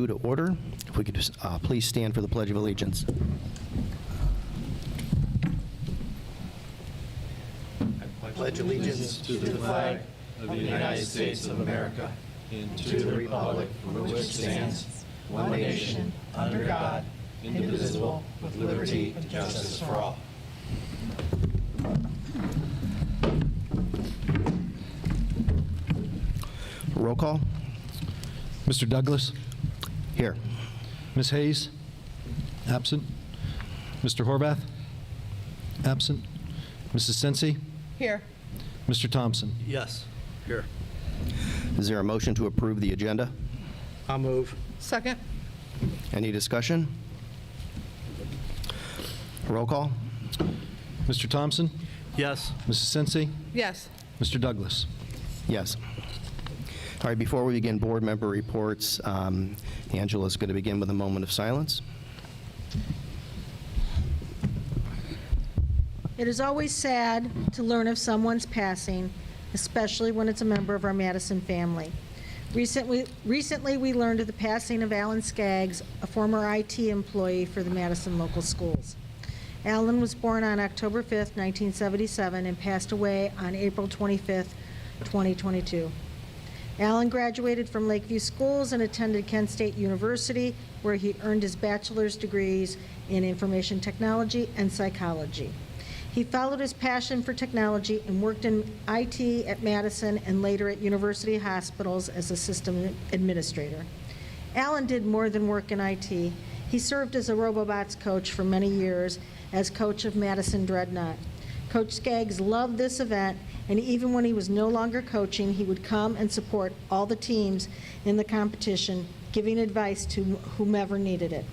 To order. If we could just please stand for the Pledge of Allegiance. I pledge allegiance to the flag of the United States of America and to the republic for which it stands, one nation, under God, indivisible, with liberty and justice for all. Roll call. Mr. Douglas? Here. Ms. Hayes? Absent. Mr. Horvath? Absent. Mrs. Sensi? Here. Mr. Thompson? Yes. Here. Is there a motion to approve the agenda? I'll move. Second. Any discussion? Roll call. Mr. Thompson? Yes. Mrs. Sensi? Yes. Mr. Douglas? Yes. All right, before we begin board member reports, Angela's going to begin with a moment of silence. It is always sad to learn of someone's passing, especially when it's a member of our Madison family. Recently, we learned of the passing of Alan Skaggs, a former IT employee for the Madison local schools. Alan was born on October 5th, 1977, and passed away on April 25th, 2022. Alan graduated from Lakeview Schools and attended Kent State University, where he earned his bachelor's degrees in information technology and psychology. He followed his passion for technology and worked in IT at Madison and later at university hospitals as a system administrator. Alan did more than work in IT. He served as a Robobots coach for many years as coach of Madison Dreadnought. Coach Skaggs loved this event, and even when he was no longer coaching, he would come and support all the teams in the competition, giving advice to whomever needed it.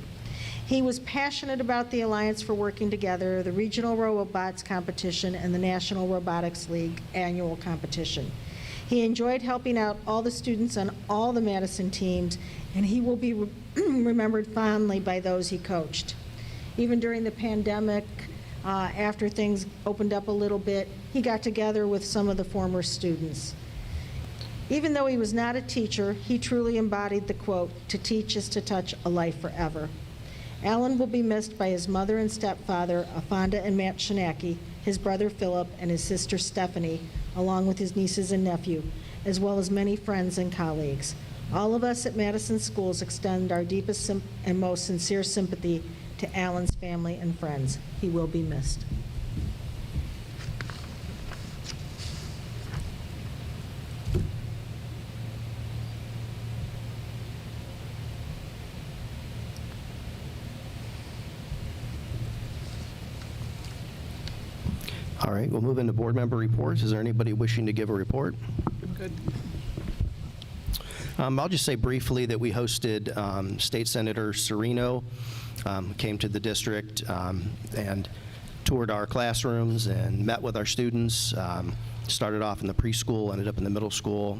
He was passionate about the Alliance for Working Together, the Regional Robobots competition, and the National Robotics League annual competition. He enjoyed helping out all the students on all the Madison teams, and he will be remembered fondly by those he coached. Even during the pandemic, after things opened up a little bit, he got together with some of the former students. Even though he was not a teacher, he truly embodied the quote, "To teach is to touch a life forever." Alan will be missed by his mother and stepfather, Afonda and Matt Shinaki, his brother Philip, and his sister Stephanie, along with his nieces and nephew, as well as many friends and colleagues. All of us at Madison Schools extend our deepest and most sincere sympathy to Alan's family and friends. He will be missed. All right, we'll move into board member reports. Is there anybody wishing to give a report? Good. I'll just say briefly that we hosted State Senator Serino, came to the district and toured our classrooms and met with our students. Started off in the preschool, ended up in the middle school,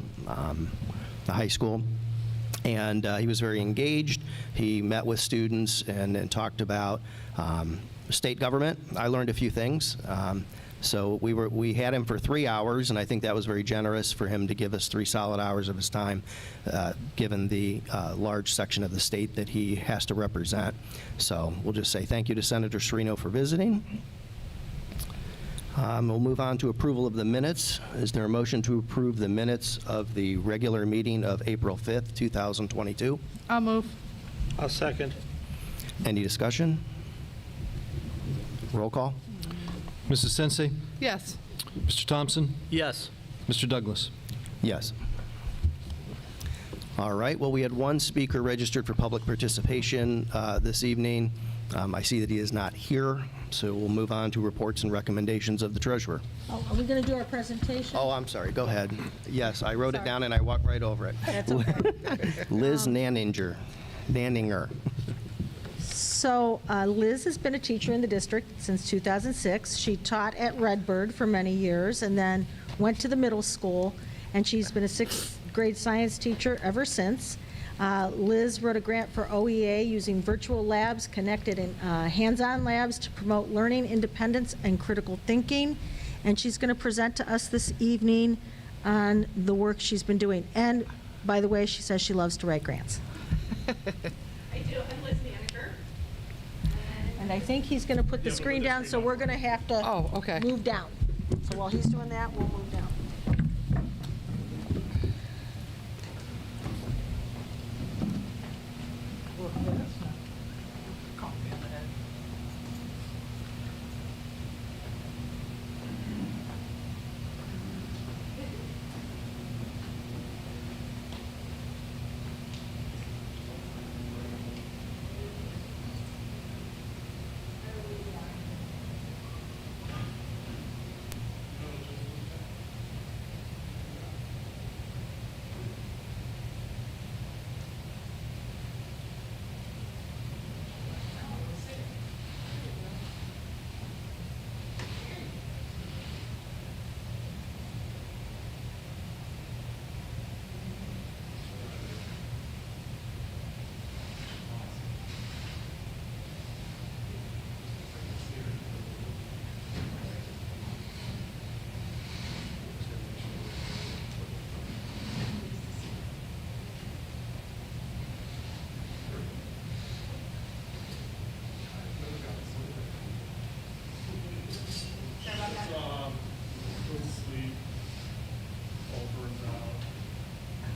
the high school. And he was very engaged. He met with students and talked about state government. I learned a few things. So we had him for 3 hours, and I think that was very generous for him to give us 3 solid hours of his time, given the large section of the state that he has to represent. So we'll just say thank you to Senator Serino for visiting. We'll move on to approval of the minutes. Is there a motion to approve the minutes of the regular meeting of April 5th, 2022? I'll move. I'll second. Any discussion? Roll call. Mrs. Sensi? Yes. Mr. Thompson? Yes. Mr. Douglas? Yes. All right, well, we had one speaker registered for public participation this evening. I see that he is not here, so we'll move on to reports and recommendations of the treasurer. Oh, are we going to do our presentation? Oh, I'm sorry, go ahead. Yes, I wrote it down and I walked right over it. That's okay. Liz Nanninger. So Liz has been a teacher in the district since 2006. She taught at Redbird for many years and then went to the middle school, and she's been a 6th grade science teacher ever since. Liz wrote a grant for OEA using virtual labs connected in hands-on labs to promote learning, independence, and critical thinking. And she's going to present to us this evening on the work she's been doing. And by the way, she says she loves to write grants. I do. I'm Liz Maneker. And I think he's going to put the screen down, so we're going to have to Oh, okay. move down. So while he's doing that, we'll move down.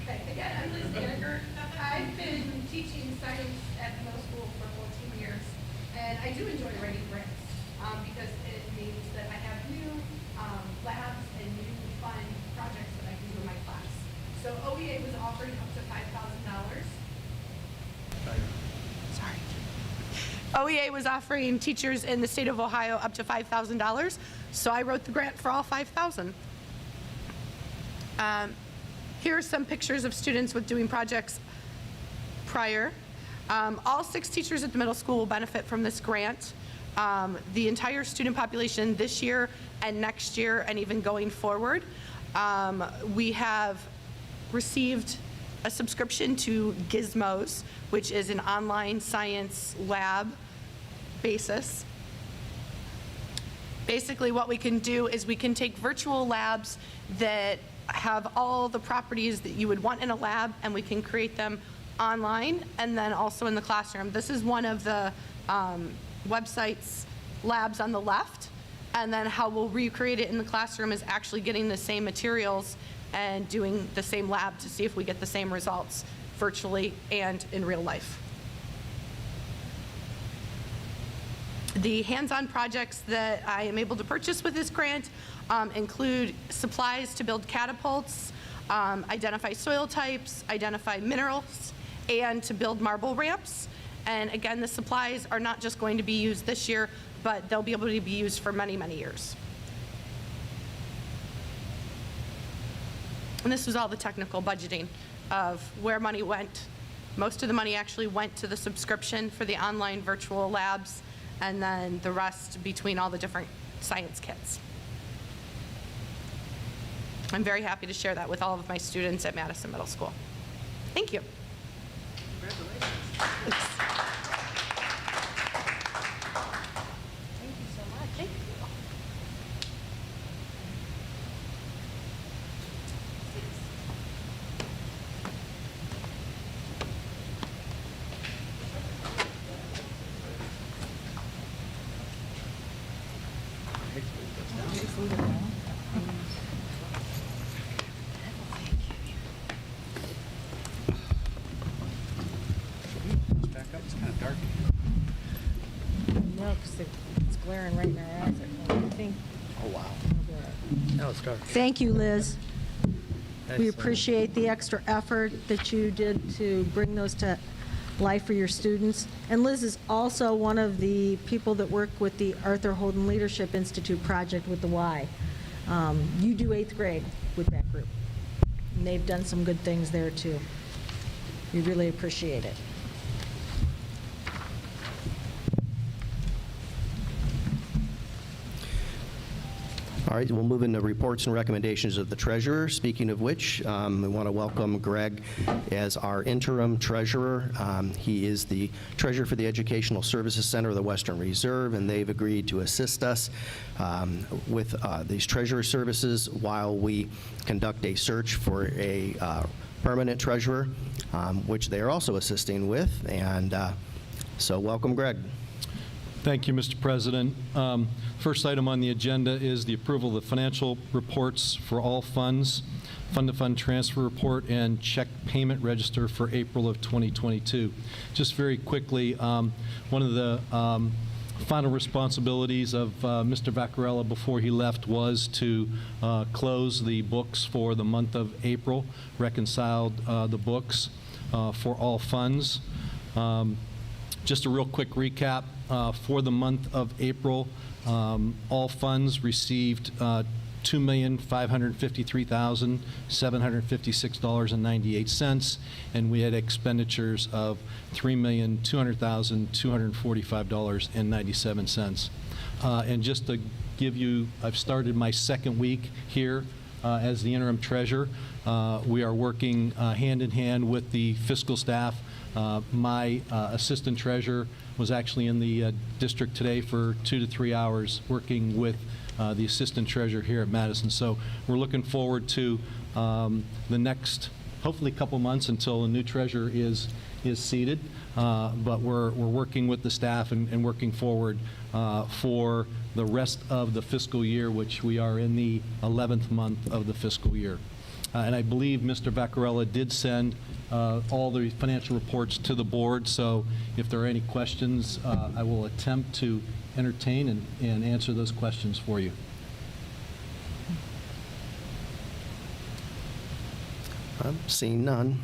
Okay, again, I'm Liz Maneker. I've been teaching science at the middle school for 14 years, and I do enjoy writing grants because it means that I have new labs and new fun projects that I can do in my class. So OEA was offering up to $5,000. OEA was offering teachers in the state of Ohio up to $5,000, so I wrote the grant for all 5,000. Here are some pictures of students with doing projects prior. All 6 teachers at the middle school will benefit from this grant. The entire student population this year and next year and even going forward. We have received a subscription to Gizmos, which is an online science lab basis. Basically, what we can do is we can take virtual labs that have all the properties that you would want in a lab, and we can create them online and then also in the classroom. This is one of the website's labs on the left, and then how we'll recreate it in the classroom is actually getting the same materials and doing the same lab to see if we get the same results virtually and in real life. The hands-on projects that I am able to purchase with this grant include supplies to build catapults, identify soil types, identify minerals, and to build marble ramps. And again, the supplies are not just going to be used this year, but they'll be able to be used for many, many years. And this was all the technical budgeting of where money went. Most of the money actually went to the subscription for the online virtual labs, and then the rest between all the different science kits. I'm very happy to share that with all of my students at Madison Middle School. Thank you. Thank you so much. Thank you. Back up, it's kind of dark. No, because it's glaring right in our eyes. I think. Oh, wow. Now it's dark. Thank you, Liz. We Excellent. appreciate the extra effort that you did to bring those to life for your students. And Liz is also one of the people that work with the Arthur Holden Leadership Institute project with the Y. You do 8th grade with that group. And they've done some good things there, too. We really appreciate it. All right, we'll move into reports and recommendations of the treasurer. Speaking of which, we want to welcome Greg as our interim treasurer. He is the treasurer for the Educational Services Center of the Western Reserve, and they've agreed to assist us with these treasurer services while we conduct a search for a permanent treasurer, which they are also assisting with. And so welcome, Greg. Thank you, Mr. President. First item on the agenda is the approval of the financial reports for all funds, fund-to-fund transfer report, and check payment register for April of 2022. Just very quickly, one of the final responsibilities of Mr. Vaccarella before he left was to close the books for the month of April, reconciled the books for all funds. Just a real quick recap. For the month of April, all funds received $2,553,756.98, and we had expenditures of $3,200,245.97. And just to give you, I've started my second week here as the interim treasurer. We are working hand in hand with the fiscal staff. My assistant treasurer was actually in the district today for 2 to 3 hours working with the assistant treasurer here at Madison. So we're looking forward to the next, hopefully, couple months until a new treasurer is seated. But we're working with the staff and working forward for the rest of the fiscal year, which we are in the 11th month of the fiscal year. And I believe Mr. Vaccarella did send all the financial reports to the board, so if there are any questions, I will attempt to entertain and answer those questions for you. Seeing none.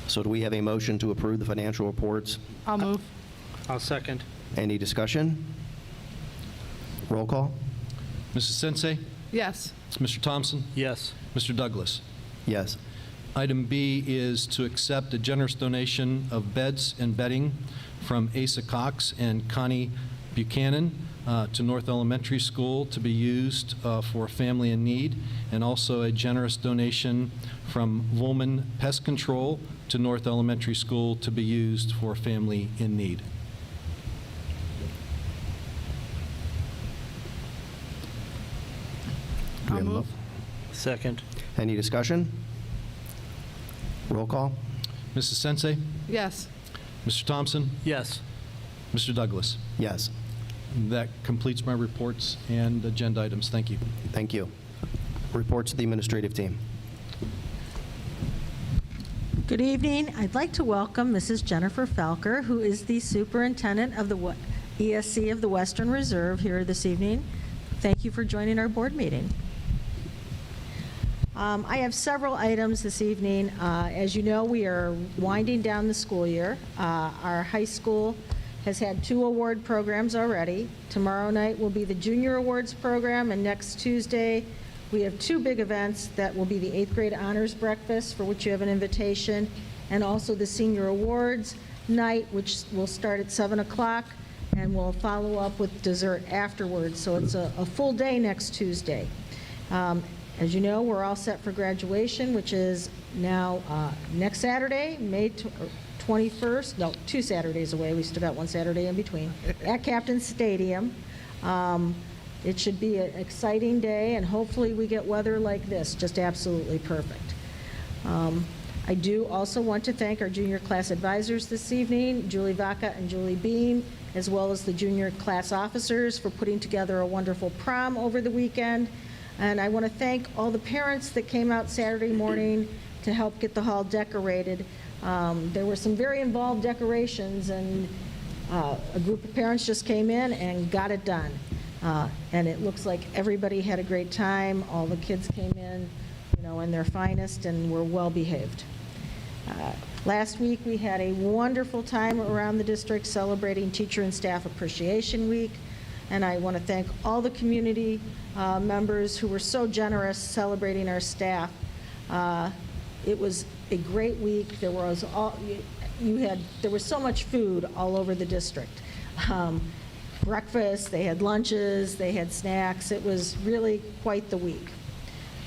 So do we have a motion to approve the financial reports? I'll move. I'll second. Any discussion? Roll call? Mrs. Sensei, Yes. Mr. Thompson, Yes. Mr. Douglas. Yes. Item B is to accept a generous donation of beds and bedding from Asa Cox and Connie Buchanan to North Elementary School to be used for a family in need, and also a generous donation from Woolman Pest Control to North Elementary School to be used for a family in need. Do we have a mo- Second. Any discussion? Roll call? Mrs. Sensei, Yes. Mr. Thompson, Yes. Mr. Douglas. Yes. That completes my reports and agenda items. Thank you. Thank you. Reports to the administrative team. Good evening. I'd like to welcome Mrs. Jennifer Falker, who is the superintendent of the ESC of the Western Reserve here this evening. Thank you for joining our board meeting. I have several items this evening. As you know, we are winding down the school year. Our high school has had 2 award programs already. Tomorrow night will be the Junior Awards program, and next Tuesday, we have 2 big events that will be the 8th grade honors breakfast, for which you have an invitation, and also the Senior Awards night, which will start at 7 o'clock, and we'll follow up with dessert afterwards. So it's a full day next Tuesday. As you know, we're all set for graduation, which is now next Saturday, May 21st. No, 2 Saturdays away. We still got 1 Saturday in between, at Captain Stadium. It should be an exciting day, and hopefully we get weather like this, just absolutely perfect. I do also want to thank our junior class advisors this evening, Julie Vaca and Julie Beam, as well as the junior class officers for putting together a wonderful prom over the weekend. And I want to thank all the parents that came out Saturday morning to help get the hall decorated. There were some very involved decorations, and a group of parents just came in and got it done. And it looks like everybody had a great time. All the kids came in, in their finest and were well behaved. Last week, we had a wonderful time around the district celebrating Teacher and Staff Appreciation Week. And I want to thank all the community members who were so generous celebrating our staff. It was a great week. There was so much food all over the district. Breakfast, they had lunches, they had snacks. It was really quite the week.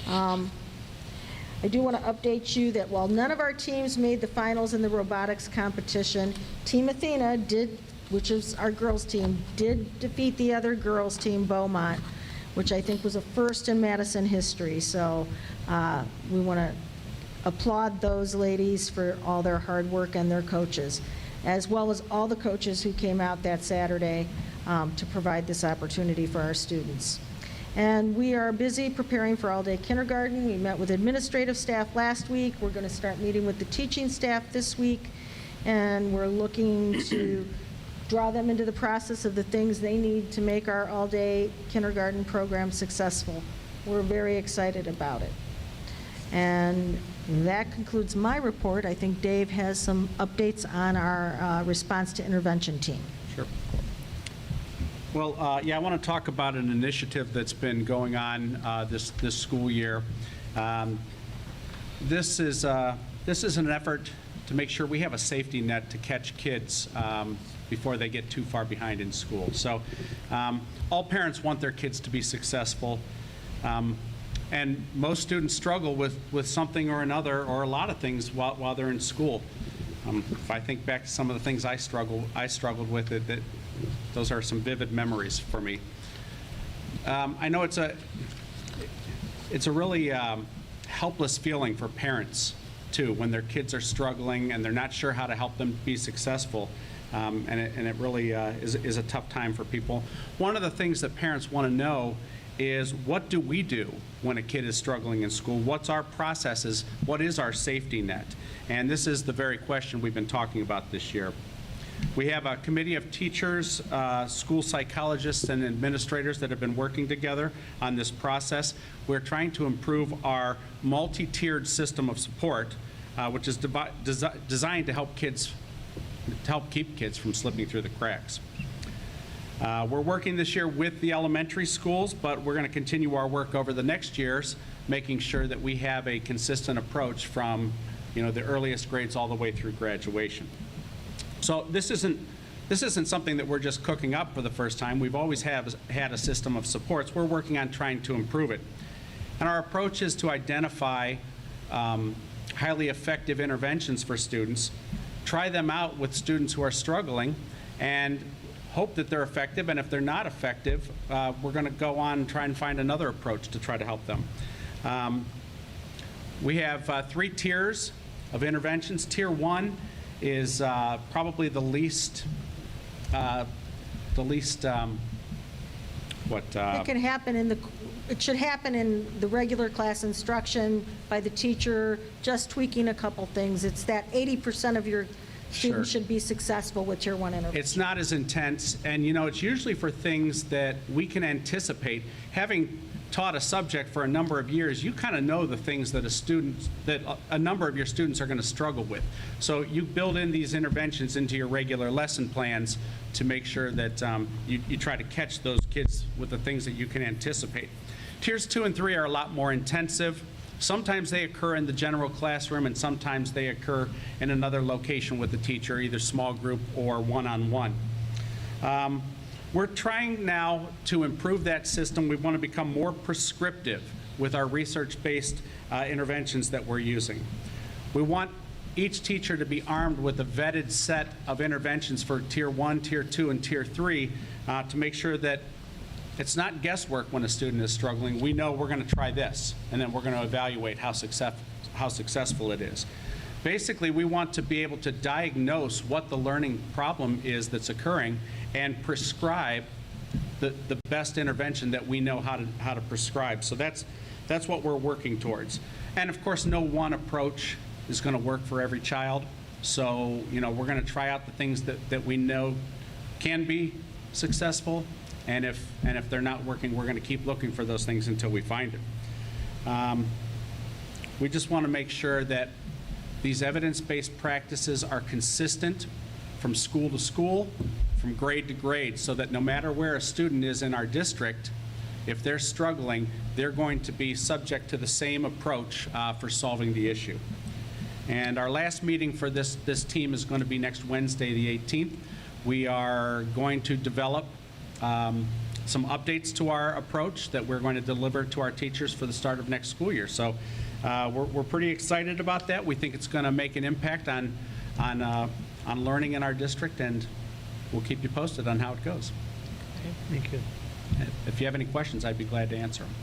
I do want to update you that while none of our teams made the finals in the robotics competition, Team Athena did, which is our girls' team, did defeat the other girls' team, Beaumont, which I think was a first in Madison history. So We want to applaud those ladies for all their hard work and their coaches, as well as all the coaches who came out that Saturday to provide this opportunity for our students. And we are busy preparing for all-day kindergarten. We met with administrative staff last week. We're going to start meeting with the teaching staff this week, and we're looking to draw them into the process of the things they need to make our all-day kindergarten program successful. We're very excited about it. And that concludes my report. I think Dave has some updates on our response to intervention team. Sure. Well, yeah, I want to talk about an initiative that's been going on this school year. This is an effort to make sure we have a safety net to catch kids before they get too far behind in school. So all parents want their kids to be successful. And most students struggle with something or another, or a lot of things while they're in school. If I think back to some of the things I struggled with, that those are some vivid memories for me. I know it's a really helpless feeling for parents too, when their kids are struggling and they're not sure how to help them be successful. And it really is a tough time for people. One of the things that parents want to know is, what do we do when a kid is struggling in school? What's our processes? What is our safety net? And this is the very question we've been talking about this year. We have a committee of teachers, school psychologists, and administrators that have been working together on this process. We're trying to improve our multi-tiered system of support, which is designed to help keep kids from slipping through the cracks. We're working this year with the elementary schools, but we're going to continue our work over the next years, making sure that we have a consistent approach from, the earliest grades all the way through graduation. So this isn't something that we're just cooking up for the first time. We've always had a system of supports. We're working on trying to improve it. And our approach is to identify highly effective interventions for students, try them out with students who are struggling, and hope that they're effective. And if they're not effective, we're going to go on and try and find another approach to try to help them. We have 3 tiers of interventions. Tier 1 is probably the least It can happen it should happen in the regular class instruction by the teacher, just tweaking a couple things. It's that 80% of your students Sure. should be successful with Tier 1 intervention. It's not as intense, and it's usually for things that we can anticipate. Having taught a subject for a number of years, you kind of know the things that a number of your students are going to struggle with. So you build in these interventions into your regular lesson plans to make sure that you try to catch those kids with the things that you can anticipate. Tiers 2 and 3 are a lot more intensive. Sometimes they occur in the general classroom, and sometimes they occur in another location with the teacher, either small group or one-on-one. We're trying now to improve that system. We want to become more prescriptive with our research-based interventions that we're using. We want each teacher to be armed with a vetted set of interventions for Tier 1, Tier 2, and Tier 3 to make sure that it's not guesswork when a student is struggling. We know we're going to try this, and then we're going to evaluate how successful it is. Basically, we want to be able to diagnose what the learning problem is that's occurring and prescribe the best intervention that we know how to prescribe. So that's what we're working towards. And of course, no one approach is going to work for every child. So, we're going to try out the things that we know can be successful. And if they're not working, we're going to keep looking for those things until we find it. We just want to make sure that these evidence-based practices are consistent from school to school, from grade to grade, so that no matter where a student is in our district, if they're struggling, they're going to be subject to the same approach for solving the issue. And our last meeting for this team is going to be next Wednesday, the 18th. We are going to develop some updates to our approach that we're going to deliver to our teachers for the start of next school year. So we're pretty excited about that. We think it's going to make an impact on learning in our district, and we'll keep you posted on how it goes. Okay, thank you. If you have any questions, I'd be glad to answer them.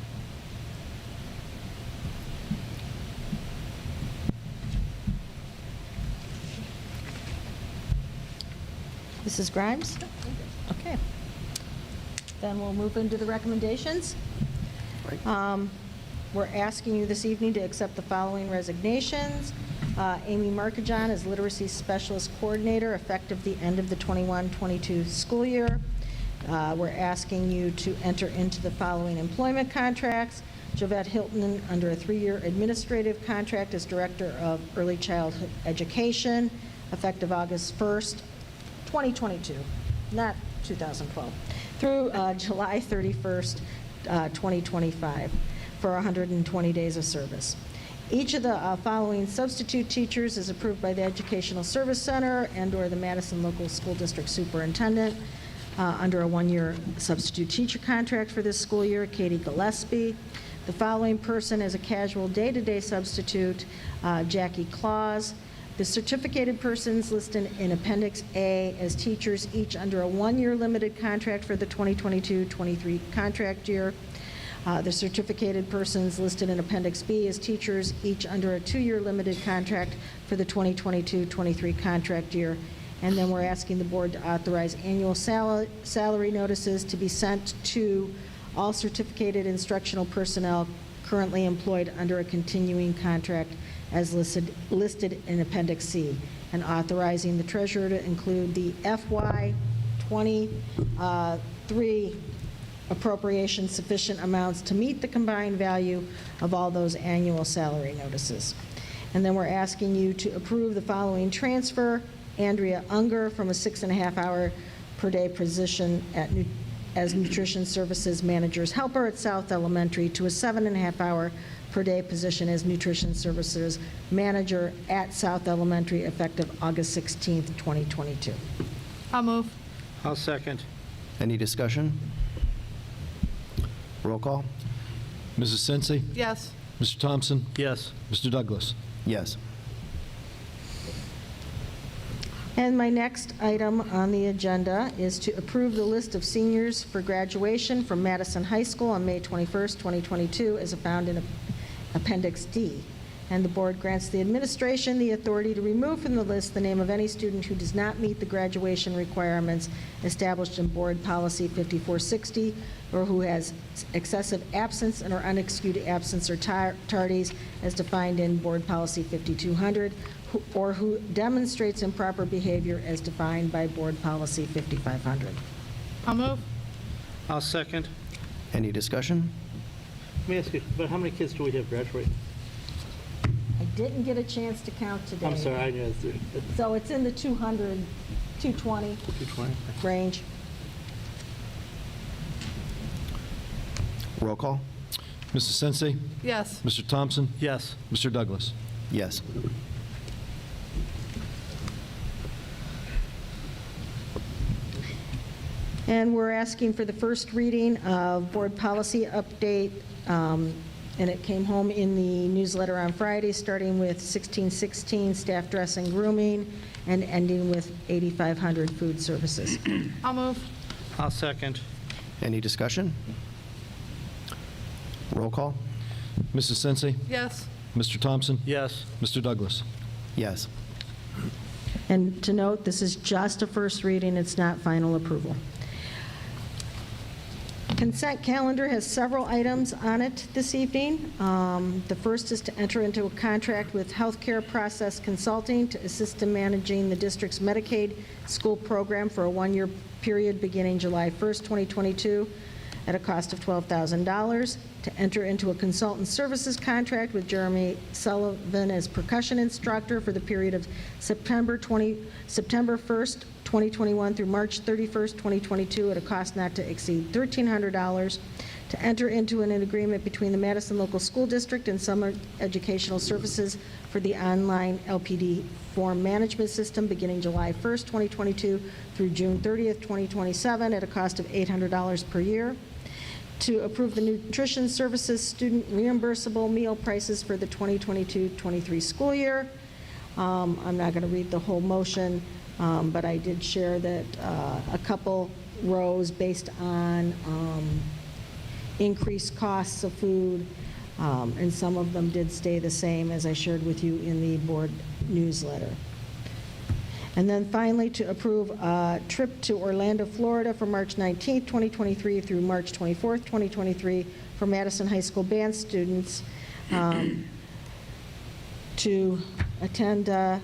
Mrs. Grimes? Okay. Then we'll move into the recommendations. We're asking you this evening to accept the following resignations. Amy Markajon as Literacy Specialist Coordinator, effective the end of the 21-22 school year. We're asking you to enter into the following employment contracts. Javette Hilton under a 3-year administrative contract as Director of Early Childhood Education, effective August 1st, 2022, not 2012, through July 31st, 2025, for 120 days of service. Each of the following substitute teachers is approved by the Educational Service Center and/or the Madison Local School District Superintendent under a 1-year substitute teacher contract for this school year: Katie Gillespie. The following person is a casual day-to-day substitute: Jackie Claus. The certificated persons listed in Appendix A as teachers, each under a 1-year limited contract for the 2022-23 contract year. The certificated persons listed in Appendix B as teachers, each under a 2-year limited contract for the 2022-23 contract year. And then we're asking the board to authorize annual salary notices to be sent to all certificated instructional personnel currently employed under a continuing contract as listed in Appendix C, and authorizing the treasurer to include the FY 23 appropriation sufficient amounts to meet the combined value of all those annual salary notices. And then we're asking you to approve the following transfer: Andrea Unger from a 6.5-hour per day position as Nutrition Services Manager's Helper at South Elementary to a 7.5-hour per day position as Nutrition Services Manager at South Elementary, effective August 16th, 2022. I'll move. I'll second. Any discussion? Roll call? Mrs. Sensi? Yes. Mr. Thompson? Yes. Mr. Douglas? Yes. And my next item on the agenda is to approve the list of seniors for graduation from Madison High School on May 21st, 2022, as found in Appendix D. And the board grants the administration the authority to remove from the list the name of any student who does not meet the graduation requirements established in Board Policy 5460, or who has excessive absence and or unexcused absence or tardies as defined in Board Policy 5200, or who demonstrates improper behavior as defined by Board Policy 5500. I'll move. I'll second. Any discussion? Let me ask you, but how many kids do we have graduating? I didn't get a chance to count today. I'm sorry, I knew it was So it's in the 200, 220 220. range. Roll call? Mrs. Sensi? Yes. Mr. Thompson? Yes. Mr. Douglas? Yes. And we're asking for the first reading of board policy update, and it came home in the newsletter on Friday, starting with 1616, staff dress and grooming, and ending with 8500, food services. I'll move. I'll second. Any discussion? Roll call? Mrs. Sensi? Yes. Mr. Thompson? Yes. Mr. Douglas? Yes. And to note, this is just a first reading, it's not final approval. Consent calendar has several items on it this evening. The first is to enter into a contract with Healthcare Process Consulting to assist in managing the district's Medicaid school program for a 1-year period beginning July 1st, 2022, at a cost of $12,000. To enter into a consultant services contract with Jeremy Sullivan as percussion instructor for the period of September 1st, 2021 through March 31st, 2022, at a cost not to exceed $1,300. To enter into an agreement between the Madison Local School District and Summer Educational Services for the online LPD form management system beginning July 1st, 2022 through June 30th, 2027, at a cost of $800 per year. To approve the nutrition services student reimbursable meal prices for the 2022-23 school year. I'm not going to read the whole motion, but I did share that a couple rows based on increased costs of food, and some of them did stay the same, as I shared with you in the board newsletter. And then finally, to approve a trip to Orlando, Florida from March 19th, 2023 through March 24th, 2023 for Madison High School band students to attend the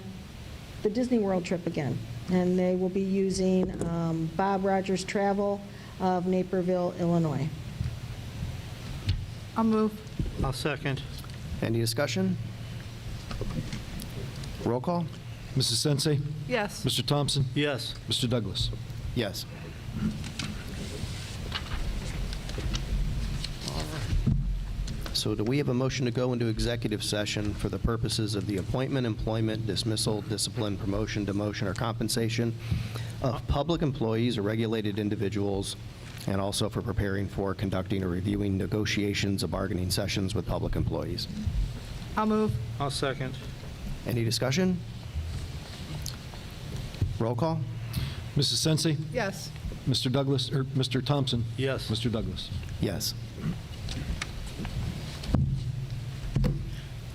Disney World trip again. And they will be using Bob Rogers Travel of Naperville, Illinois. I'll move. I'll second. Any discussion? Roll call? Mrs. Sensei, Yes. Mr. Thompson, Yes. Mr. Douglas. Yes. So do we have a motion to go into executive session for the purposes of the appointment, employment, dismissal, discipline, promotion, demotion, or compensation of public employees or regulated individuals, and also for preparing for, conducting, or reviewing negotiations or bargaining sessions with public employees? I'll move. I'll second. Any discussion? Roll call? Mrs. Sensei, Yes. Mr. Douglas, or Mr. Thompson, Yes. Mr. Douglas. Yes.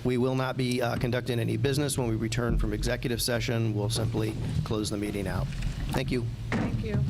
We will not be conducting any business. When we return from executive session, we'll simply close the meeting out. Thank you. Thank you.